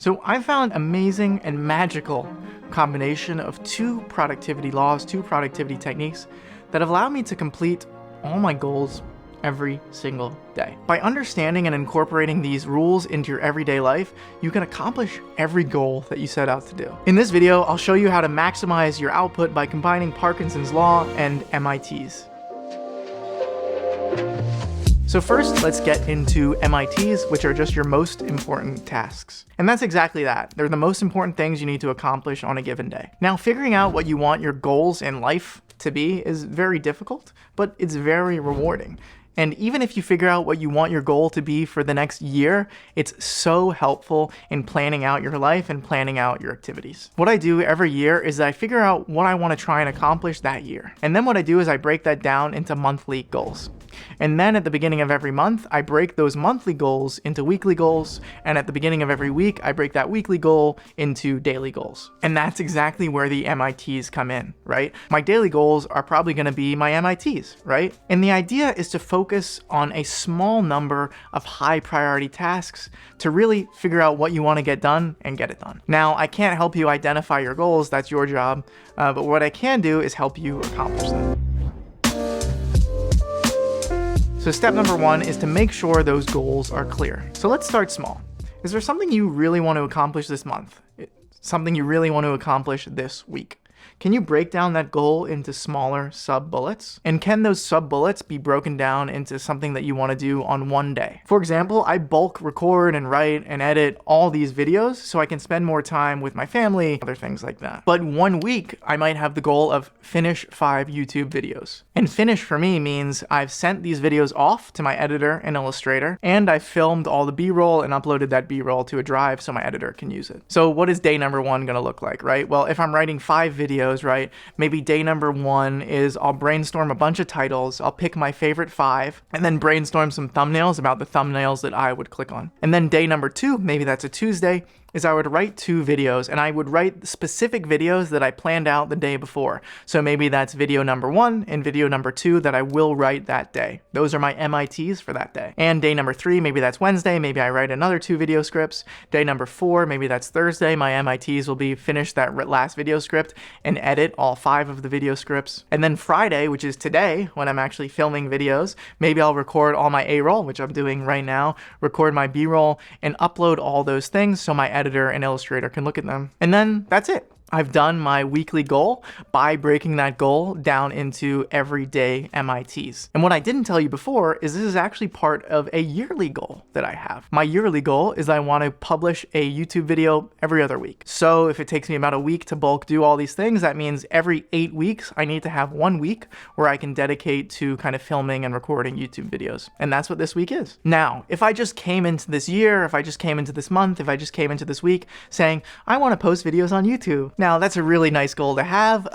So I found amazing and magical combination of two productivity laws, two productivity techniques that have allowed me to complete all my goals every single day. By understanding and incorporating these rules into your everyday life, you can accomplish every goal that you set out to do. In this video, I'll show you how to maximize your output by combining Parkinson's law and MITs. So first, let's get into MITs, which are just your most important tasks. And that's exactly that. They're the most important things you need to accomplish on a given day. Now, figuring out what you want your goals in life to be is very difficult, but it's very rewarding. And even if you figure out what you want your goal to be for the next year, it's so helpful in planning out your life and planning out your activities. What I do every year is I figure out what I want to try and accomplish that year. And then what I do is I break that down into monthly goals. And then at the beginning of every month, I break those monthly goals into weekly goals. And at the beginning of every week, I break that weekly goal into daily goals. And that's exactly where the MITs come in, right? My daily goals are probably going to be my MITs, right? And the idea is to focus on a small number of high priority tasks to really figure out what you want to get done and get it done. Now, I can't help you identify your goals, that's your job, but what I can do is help you accomplish them. So step number one is to make sure those goals are clear. So let's start small. Is there something you really want to accomplish this month? Something you really want to accomplish this week? Can you break down that goal into smaller sub-bullets? And can those sub-bullets be broken down into something that you want to do on one day? For example, I bulk record and write and edit all these videos so I can spend more time with my family, other things like that. But one week, I might have the goal of finish 5 YouTube videos. And finish for me means I've sent these videos off to my editor and illustrator, and I've filmed all the B-roll and uploaded that B-roll to a drive so my editor can use it. So what is day number 1 going to look like, right? Well, if I'm writing 5 videos, right? Maybe day number 1 is I'll brainstorm a bunch of titles, I'll pick my favorite 5, and then brainstorm some thumbnails about the thumbnails that I would click on. And then day number 2, maybe that's a Tuesday, is I would write 2 videos, and I would write specific videos that I planned out the day before. So maybe that's video number 1 and video number 2 that I will write that day. Those are my MITs for that day. And day number 3, maybe that's Wednesday, maybe I write another 2 video scripts. Day number 4, maybe that's Thursday, my MITs will be finish that last video script and edit all 5 of the video scripts. And then Friday, which is today, when I'm actually filming videos, maybe I'll record all my A-roll, which I'm doing right now, record my B-roll, and upload all those things so my editor and illustrator can look at them. And then that's it. I've done my weekly goal by breaking that goal down into everyday MITs. And what I didn't tell you before is this is actually part of a yearly goal that I have. My yearly goal is I want to publish a YouTube video every other week. So if it takes me about a week to bulk do all these things, that means every 8 weeks, I need to have 1 week where I can dedicate to kind of filming and recording YouTube videos. And that's what this week is. Now, if I just came into this year, if I just came into this month, if I just came into this week saying, I want to post videos on YouTube. Now, that's a really nice goal to have,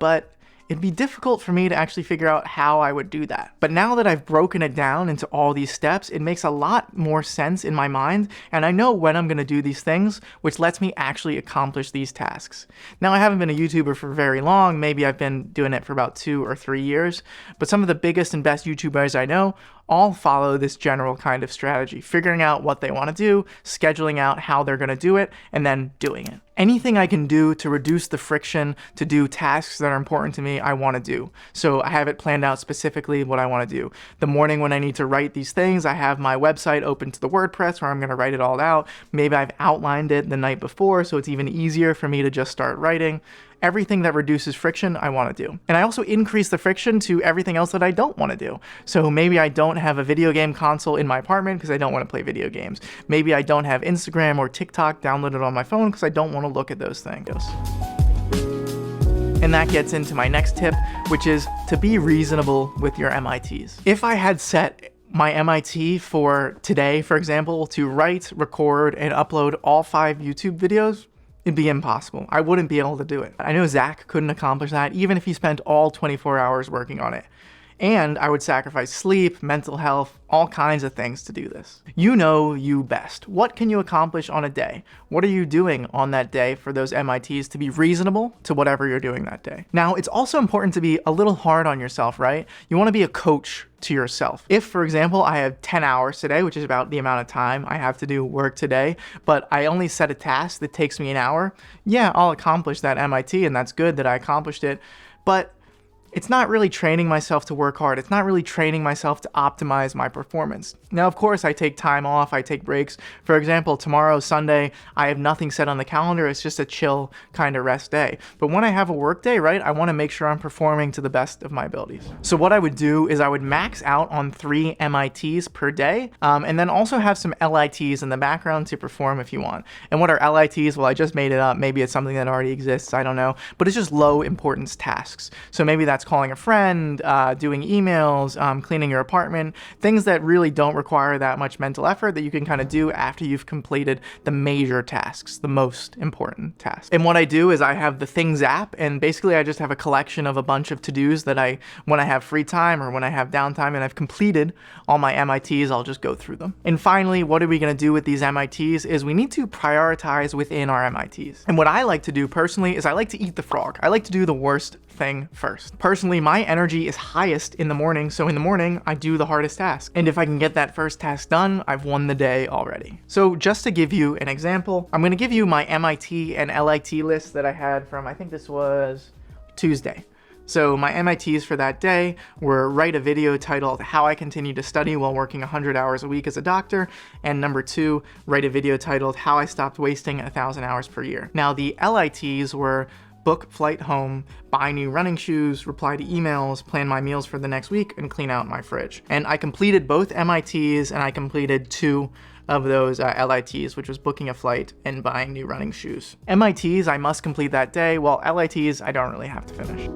but it'd be difficult for me to actually figure out how I would do that. But now that I've broken it down into all these steps, it makes a lot more sense in my mind, and I know when I'm going to do these things, which lets me actually accomplish these tasks. Now, I haven't been a YouTuber for very long. Maybe I've been doing it for about 2 or 3 years, but some of the biggest and best YouTubers I know all follow this general kind of strategy, figuring out what they want to do, scheduling out how they're going to do it, and then doing it. Anything I can do to reduce the friction to do tasks that are important to me, I want to do. So I have it planned out specifically what I want to do. The morning when I need to write these things, I have my website open to the WordPress where I'm going to write it all out. Maybe I've outlined it the night before, so it's even easier for me to just start writing. Everything that reduces friction, I want to do. And I also increase the friction to everything else that I don't want to do. So maybe I don't have a video game console in my apartment because I don't want to play video games. Maybe I don't have Instagram or TikTok downloaded on my phone because I don't want to look at those things. And that gets into my next tip, which is to be reasonable with your MITs. If I had set my MIT for today, for example, to write, record, and upload all 5 YouTube videos, it'd be impossible. I wouldn't be able to do it. I know Zach couldn't accomplish that even if he spent all 24 hours working on it. And I would sacrifice sleep, mental health, all kinds of things to do this. You know you best. What can you accomplish on a day? What are you doing on that day for those MITs to be reasonable to whatever you're doing that day? Now, it's also important to be a little hard on yourself, right? You want to be a coach to yourself. If, for example, I have 10 hours today, which is about the amount of time I have to do work today, but I only set a task that takes me an hour, yeah, I'll accomplish that MIT, and that's good that I accomplished it, but it's not really training myself to work hard. It's not really training myself to optimize my performance. Now, of course, I take time off, I take breaks. For example, tomorrow, Sunday, I have nothing set on the calendar. It's just a chill kind of rest day. But when I have a work day, right, I want to make sure I'm performing to the best of my abilities. So what I would do is I would max out on 3 MITs per day, and then also have some LITs in the background to perform if you want. And what are LITs? Well, I just made it up. Maybe it's something that already exists. I don't know. But it's just low importance tasks. So maybe that's calling a friend, doing emails, cleaning your apartment, things that really don't require that much mental effort that you can kind of do after you've completed the major tasks, the most important tasks. And what I do is I have the Things app, and basically I just have a collection of a bunch of to-dos that when I have free time or when I have downtime and I've completed all my MITs, I'll just go through them. And finally, what are we going to do with these MITs is we need to prioritize within our MITs. And what I like to do personally is I like to eat the frog. I like to do the worst thing first. Personally, my energy is highest in the morning, so in the morning, I do the hardest task. And if I can get that first task done, I've won the day already. So just to give you an example, I'm gonna give you my MIT and LIT list that I had from, I think this was Tuesday. So my MITs for that day were write a video titled How I Continue to Study While Working 100 Hours a Week as a Doctor, and number 2, write a video titled How I Stopped Wasting 1,000 Hours per Year. Now the LITs were book flight home, buy new running shoes, reply to emails, plan my meals for the next week, and clean out my fridge. And I completed both MITs, and I completed 2 of those LITs, which was booking a flight and buying new running shoes. MITs I must complete that day, while LITs I don't really have to finish.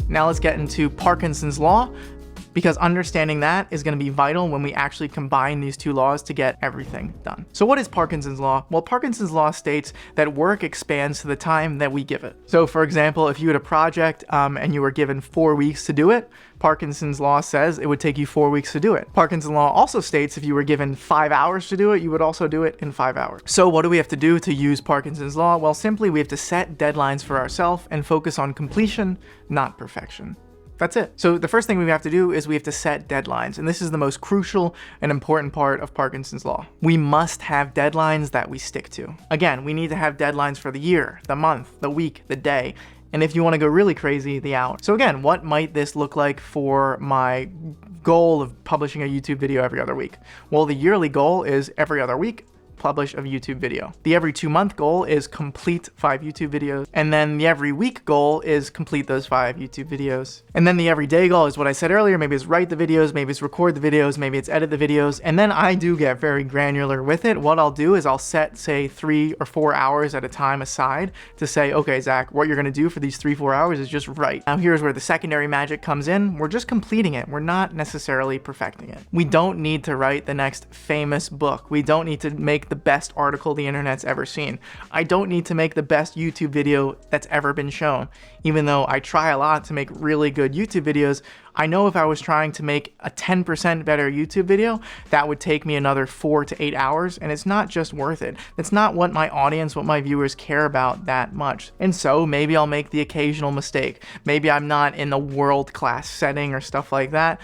Now let's get into Parkinson's law, because understanding that is going to be vital when we actually combine these 2 laws to get everything done. So what is Parkinson's law? Well, Parkinson's law states that work expands to the time that we give it. So for example, if you had a project and you were given 4 weeks to do it, Parkinson's law says it would take you 4 weeks to do it. Parkinson's law also states if you were given 5 hours to do it, you would also do it in 5 hours. So what do we have to do to use Parkinson's law? Well, simply we have to set deadlines for ourselves and focus on completion, not perfection. That's it. So the first thing we have to do is we have to set deadlines, and this is the most crucial and important part of Parkinson's law. We must have deadlines that we stick to. Again, we need to have deadlines for the year, the month, the week, the day, and if you want to go really crazy, the hour. So again, what might this look like for my goal of publishing a YouTube video every other week? Well, the yearly goal is every other week, publish a YouTube video. The every 2-month goal is complete 5 YouTube videos. And then the every week goal is complete those 5 YouTube videos. And then the everyday goal is what I said earlier. Maybe it's write the videos, maybe it's record the videos, maybe it's edit the videos. And then I do get very granular with it. What I'll do is I'll set, say, 3 or 4 hours at a time aside to say, okay, Zach, what you're gonna do for these 3-4 hours is just write. Now here's where the secondary magic comes in. We're just completing it. We're not necessarily perfecting it. We don't need to write the next famous book. We don't need to make the best article the internet's ever seen. I don't need to make the best YouTube video that's ever been shown. Even though I try a lot to make really good YouTube videos, I know if I was trying to make a 10% better YouTube video, that would take me another 4 to 8 hours, and it's not just worth it. It's not what my audience, what my viewers care about that much. And so maybe I'll make the occasional mistake. Maybe I'm not in the world-class setting or stuff like that.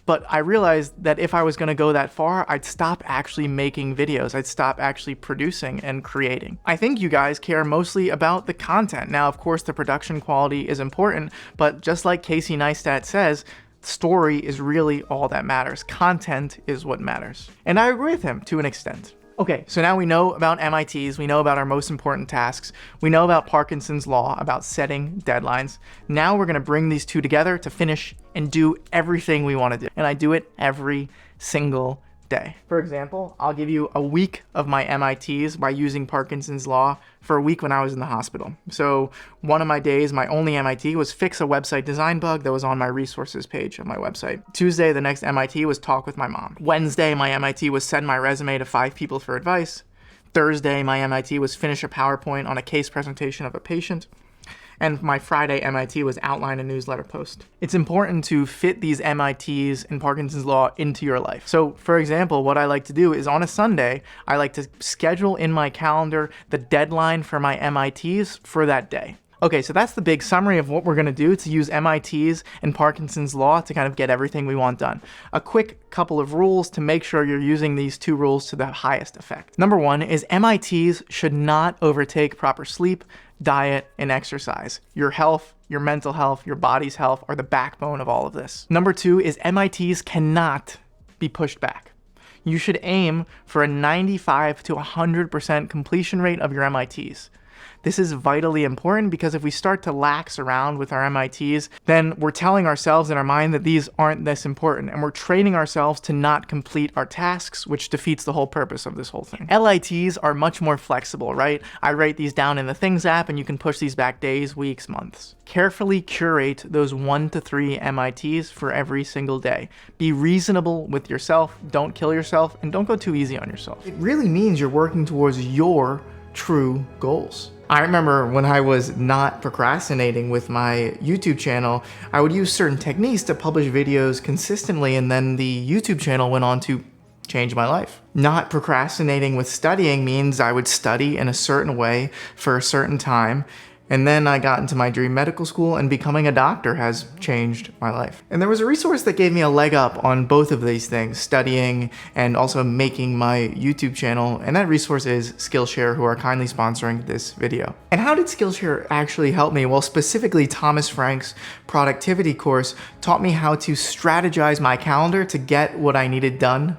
But I realized that if I was going to go that far, I'd stop actually making videos. I'd stop actually producing and creating. I think you guys care mostly about the content. Now, of course, the production quality is important, but just like Casey Neistat says, story is really all that matters. Content is what matters. And I agree with him to an extent. Okay, so now we know about MITs, we know about our most important tasks, we know about Parkinson's law, about setting deadlines. Now we're gonna bring these 2 together to finish and do everything we wanna do. And I do it every single day. For example, I'll give you a week of my MITs by using Parkinson's law for a week when I was in the hospital. So one of my days, my only MIT was fix a website design bug that was on my resources page of my website. Tuesday, the next MIT was talk with my mom. Wednesday, my MIT was send my resume to 5 people for advice. Thursday, my MIT was finish a PowerPoint on a case presentation of a patient. and my Friday MIT was outline a newsletter post. It's important to fit these MITs and Parkinson's law into your life. So for example, what I like to do is on a Sunday, I like to schedule in my calendar the deadline for my MITs for that day. Okay, so that's the big summary of what we're gonna do to use MITs and Parkinson's law to kind of get everything we want done. A quick couple of rules to make sure you're using these two rules to the highest effect. Number one is MITs should not overtake proper sleep, diet, and exercise. Your health, your mental health, your body's health are the backbone of all of this. Number two is MITs cannot be pushed back. You should aim for a 95 to 100% completion rate of your MITs. This is vitally important because if we start to lax around with our MITs, then we're telling ourselves in our mind that these aren't this important, and we're training ourselves to not complete our tasks, which defeats the whole purpose of this whole thing. LITs are much more flexible, right? I write these down in the Things app, and you can push these back days, weeks, months. Carefully curate those 1 to 3 MITs for every single day. Be reasonable with yourself, don't kill yourself, and don't go too easy on yourself. It really means you're working towards your true goals. I remember when I was not procrastinating with my YouTube channel, I would use certain techniques to publish videos consistently, and then the YouTube channel went on to change my life. Not procrastinating with studying means I would study in a certain way for a certain time, and then I got into my dream medical school, and becoming a doctor has changed my life. And there was a resource that gave me a leg up on both of these things, studying and also making my YouTube channel, and that resource is Skillshare, who are kindly sponsoring this video. And how did Skillshare actually help me? Well, specifically Thomas Frank's productivity course taught me how to strategize my calendar to get what I needed done.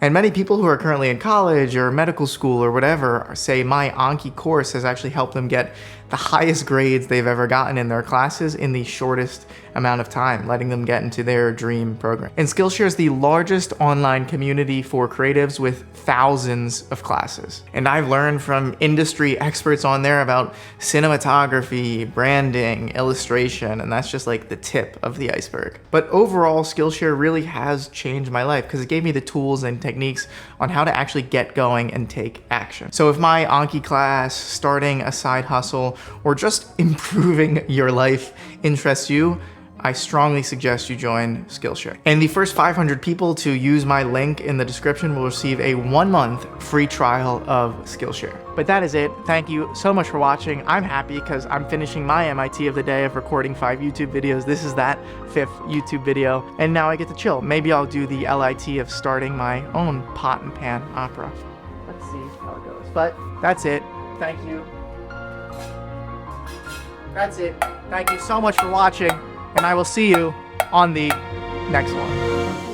And many people who are currently in college or medical school or whatever say my Anki course has actually helped them get the highest grades they've ever gotten in their classes in the shortest amount of time, letting them get into their dream program. And Skillshare is the largest online community for creatives with thousands of classes. And I've learned from industry experts on there about cinematography, branding, illustration, and that's just like the tip of the iceberg. But overall, Skillshare really has changed my life because it gave me the tools and techniques on how to actually get going and take action. So if my Anki class, starting a side hustle, or just improving your life interests you, I strongly suggest you join Skillshare. And the first 500 people to use my link in the description will receive a 1-month free trial of Skillshare. But that is it. Thank you so much for watching. I'm happy because I'm finishing my MIT of the day of recording 5 YouTube videos. This is that 5th YouTube video, and now I get to chill. Maybe I'll do the LIT of starting my own pot and pan opera. Let's see how it goes. But that's it. Thank you. That's it. Thank you so much for watching, and I will see you on the next one.